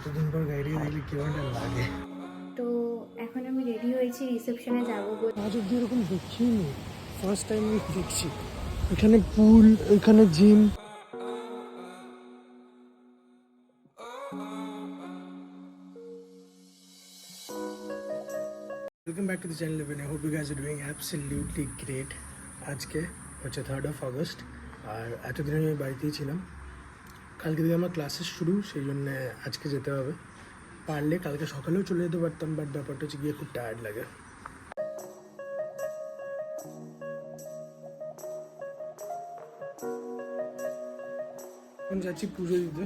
এতদিন পর গাড়িকে দেখলে কেমন লাগে। তো এখন আমি রেডি হয়েছি, রিসেপশনে যাবো বলে। আজ অব্দি এরকম দেখিনি, ফার্স্ট টাইম আমি দেখছি। এখানে পুল, এখানে gym. Welcome back to the channel and I hope you guys are doing absolutely great. আজকে হচ্ছে 3rd of August আর এতদিন আমি বাড়িতেই ছিলাম। কালকে থেকে আমার ক্লাসেস শুরু, সেই জন্য আজকে যেতে হবে। পারলে কালকে সকালেও চলে যেতে পারতাম, বাট ব্যাপারটা হচ্ছে গিয়ে খুব টায়ার্ড লাগে। এখন যাচ্ছি পুজো দিতে।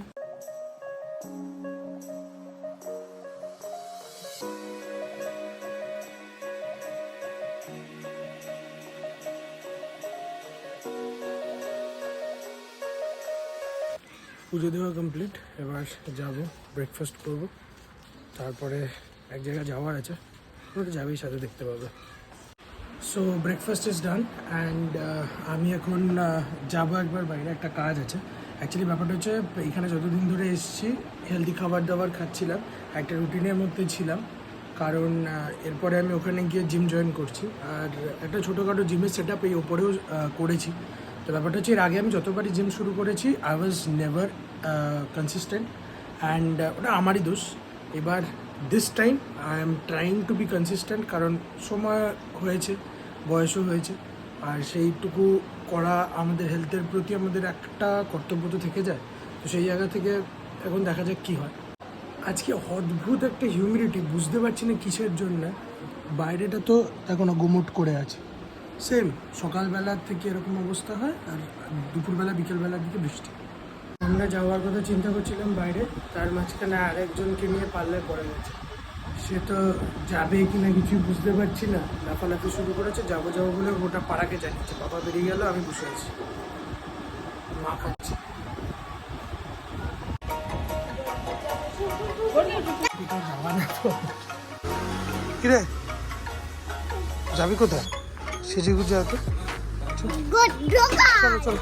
পুজো দেওয়া কমপ্লিট, এবার যাব ব্রেকফাস্ট করব, তারপরে এক জায়গায় যাওয়ার আছে, ওটা যাবেই সাথে দেখতে পাবে। So breakfast is done and আমি এখন যাবো একবার বাইরে, একটা কাজ আছে। অ্যাকচুয়ালি ব্যাপারটা হচ্ছে এখানে যতদিন ধরে এসেছি হেলদি খাবার দাবার খাচ্ছিলাম, একটা রুটিনের মধ্যে ছিলাম, কারণ এরপরে আমি ওখানে গিয়ে জিম জয়েন করছি। আর একটা ছোটোখাটো জিমের সেট আপ এই ওপরেও করেছি। তো ব্যাপারটা হচ্ছে এর আগে আমি যতবারই জিম শুরু করেছি I was never consistent and ওটা আমারই দোষ। এবার this time I am trying to B consistent, কারণ সময় হয়েছে, বয়সও হয়েছে, আর সেইটুকু করা আমাদের হেলথের প্রতি আমাদের একটা কর্তব্য তো থেকে যায়। তো সেই জায়গা থেকে এখন দেখা যাক কী হয়। আজকে অদ্ভুত একটা হিউমিডিটি, বুঝতে পারছি না কিসের জন্য। বাইরেটা তো এখন গুমোট করে আছে, সেম সকালবেলার থেকে এরকম অবস্থা হয়, আর দুপুরবেলা বিকেলবেলার দিকে বৃষ্টি। আমরা যাওয়ার কথা চিন্তা করছিলাম বাইরে, তার মাঝখানে আরেকজনকে নিয়ে পাল্লায় পড়ে গেছে। সে তো যাবে কি না কিছুই বুঝতে পারছি না, লাফালাফি শুরু করেছে। যাবো যাবো বলে গোটা পাড়াকে জানিয়েছে। বাবা বেরিয়ে গেল, আমি বসে আছি, মা খাচ্ছি। যাওয়া না তো। কিরে যাবি কোথায়? সেজে গুজে তো চলো চলো।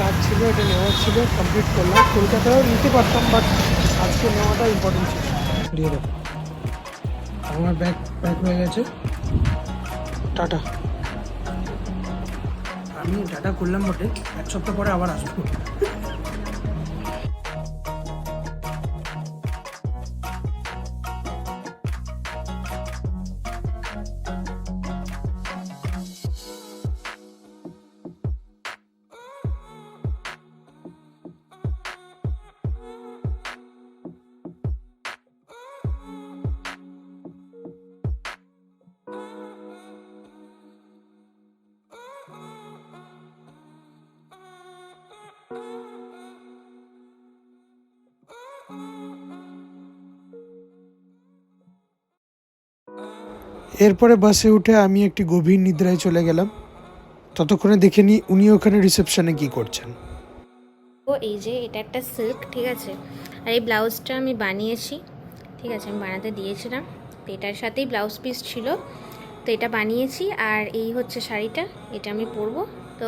কাজ ছিল, এটা নেওয়ার ছিল, কমপ্লিট করলাম। কলকাতায়ও নিতে পারতাম, বাট আজকে নেওয়াটা ইম্পর্টেন্ট ছিল। দিয়ে দেবো, আমার ব্যাগ হয়ে গেছে। টাটা। আমি টাটা করলাম বটে, 1 সপ্তাহ পরে আবার আসবো। এরপরে বাসে উঠে আমি একটি গভীর নিদ্রায় চলে গেলাম। ততক্ষণে দেখে নিই উনি ওখানে রিসেপশনে কি করছেন। ও এই যে এটা একটা সিল্ক, ঠিক আছে, আর এই ব্লাউজটা আমি বানিয়েছি, ঠিক আছে, আমি বানাতে দিয়েছিলাম। তো এটার সাথেই ব্লাউজ পিস ছিল, তো এটা বানিয়েছি। আর এই হচ্ছে শাড়িটা, এটা আমি পরবো। তো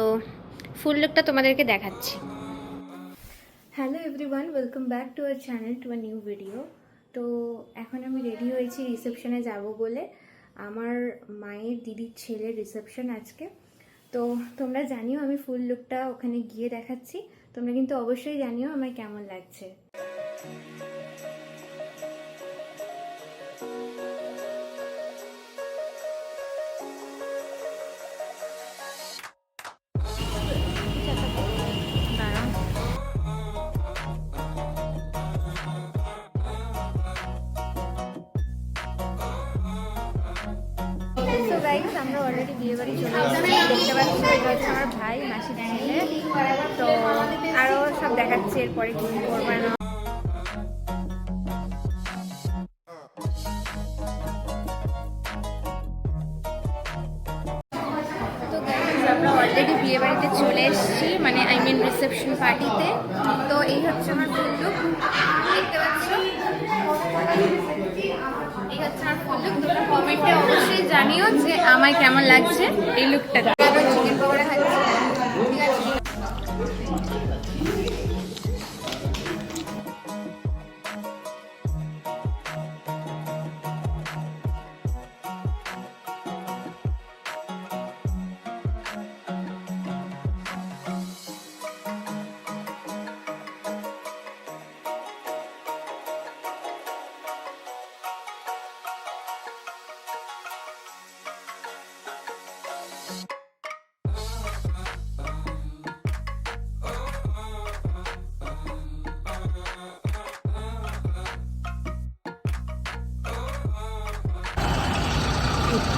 ফুল লুকটা তোমাদেরকে দেখাচ্ছি। Hello everyone, welcome back to our channel, to a new video. তো এখন আমি রেডি হয়েছি রিসেপশনে যাব বলে। আমার মায়ের দিদির ছেলের রিসেপশন আজকে। তো তোমরা জানিও, আমি ফুল লুকটা ওখানে গিয়ে দেখাচ্ছি। তোমরা কিন্তু অবশ্যই জানিও আমার কেমন লাগছে। তো গাইস, আমরা অলরেডি বিয়ে বাড়ি চলে এসেছি। দেখতে পাচ্ছি এটা হচ্ছে আমার ভাই, মাসির ছেলে। তো আরও সব দেখাচ্ছি এরপরে কি করবো না। তো গাইস আমরা অলরেডি বিয়ে বাড়িতে চলে এসেছি, মানে আই মিন রিসেপশন পার্টিতে। তো এই হচ্ছে আমার ফুল লুক, দেখতে পাচ্ছ, এই হচ্ছে আমার ফুল লুক। তোমরা কমেন্টে অবশ্যই জানিও যে আমায় কেমন লাগছে এই লুকটা। চিকেন পকোড়া খাচ্ছি, ঠিক আছে।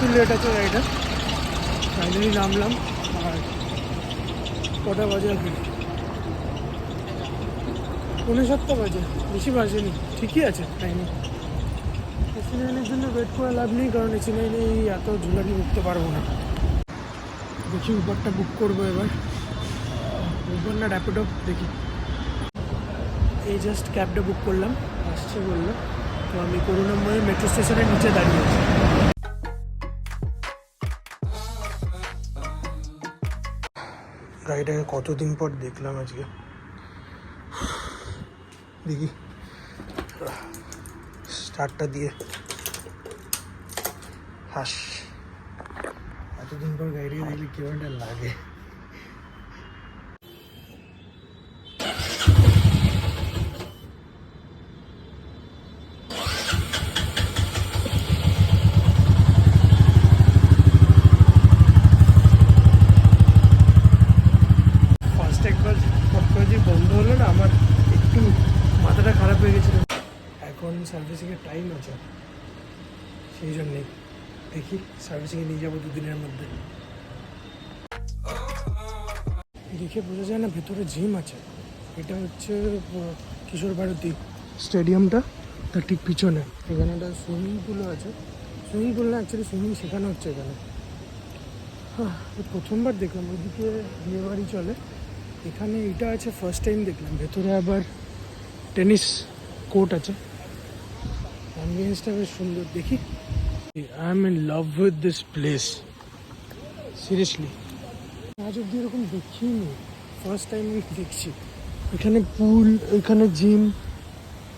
একটু লেট আছে গাড়িটা, ফাইনালি নামলাম। আর কটা বাজে এখন? 7:45 বাজে, বেশি বাজেনি, ঠিকই আছে টাইমে। এসি নাইনের জন্য ওয়েট করে লাভ নেই, কারণ এসি নাইনে এত ঝুলানি উঠতে পারবো না। দেখি উবারটা বুক করবো এবার, উবার না র্যাপিডো দেখি। এই জাস্ট ক্যাবটা বুক করলাম, আসছে বললো। তো আমি করুণাময়ী মেট্রো স্টেশনের নিচে দাঁড়িয়ে আছি। গাড়িটাকে কতদিন পর দেখলাম আজকে, দেখি স্টার্টটা দিয়ে। হাস, এতদিন পর গাড়িটাকে দেখলে কেমন লাগে। একবার হট করে যে বন্ধ হলো না, আমার একটু মাথাটা খারাপ হয়ে গেছিলো। এখন সার্ভিসিংয়ের টাইম আছে, সেই জন্যেই দেখি সার্ভিসিংয়ে নিয়ে যাবো 2 দিনের মধ্যে। দেখে বোঝা যায় না ভেতরে জিম আছে। এটা হচ্ছে কিশোর ভারতী স্টেডিয়ামটা, তার ঠিক পিছনে। এখানে একটা সুইমিং পুলও আছে। সুইমিং পুল না, অ্যাকচুয়ালি সুইমিং শেখানো হচ্ছে এখানে। হ্যাঁ, প্রথমবার দেখলাম। ওইদিকে বিয়ে বাড়ি চলে, এখানে এটা আছে ফার্স্ট টাইম দেখলাম। ভেতরে আবার টেনিস কোর্ট আছে, অ্যাম্বিয়েন্সটা বেশ সুন্দর। দেখি, I am in love with this place, seriously. আজ অব্দি এরকম দেখিনি, ফার্স্ট টাইম দেখছি। এখানে পুল, এখানে জিম,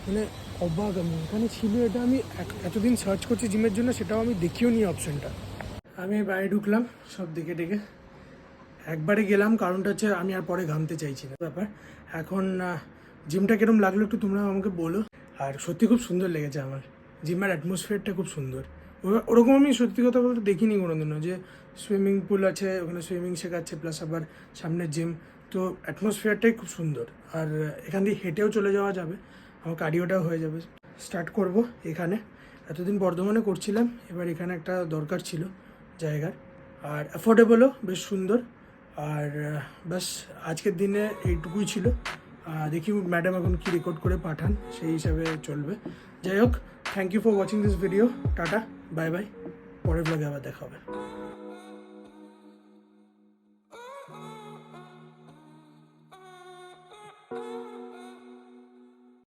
মানে অবাক আমি। এখানে ছিল এটা, আমি এতদিন সার্চ করছি জিমের জন্য, সেটাও আমি দেখিও নি অপশানটা। আমি বাইরে ঢুকলাম সব দেখে টেকে, একবারে গেলাম, কারণটা হচ্ছে আমি আর পরে ঘামতে চাইছি না ব্যাপার। এখন জিমটা কিরম লাগলো একটু তোমরা আমাকে বলো। আর সত্যি খুব সুন্দর লেগেছে আমার, জিমের অ্যাটমসফিয়ারটা খুব সুন্দর। ওরকম আমি সত্যি কথা বলতে দেখিনি কোনোদিনও, যে সুইমিং পুল আছে, ওখানে সুইমিং শেখাচ্ছে, প্লাস আবার সামনে জিম। তো অ্যাটমসফিয়ারটাই খুব সুন্দর। আর এখান দিয়ে হেঁটেও চলে যাওয়া যাবে, আমার কার্ডিওটাও হয়ে যাবে। স্টার্ট করব এখানে। এতদিন বর্ধমানে করছিলাম, এবার এখানে একটা দরকার ছিল জায়গার, আর অ্যাফোর্ডেবলও বেশ সুন্দর। আর ব্যাস আজকের দিনে এইটুকুই ছিল। দেখি ম্যাডাম এখন কি রেকর্ড করে পাঠান, সেই হিসাবে চলবে। যাই হোক, thank you for watching this video. Tata, bye bye, পরের ব্লগে আবার দেখা হবে।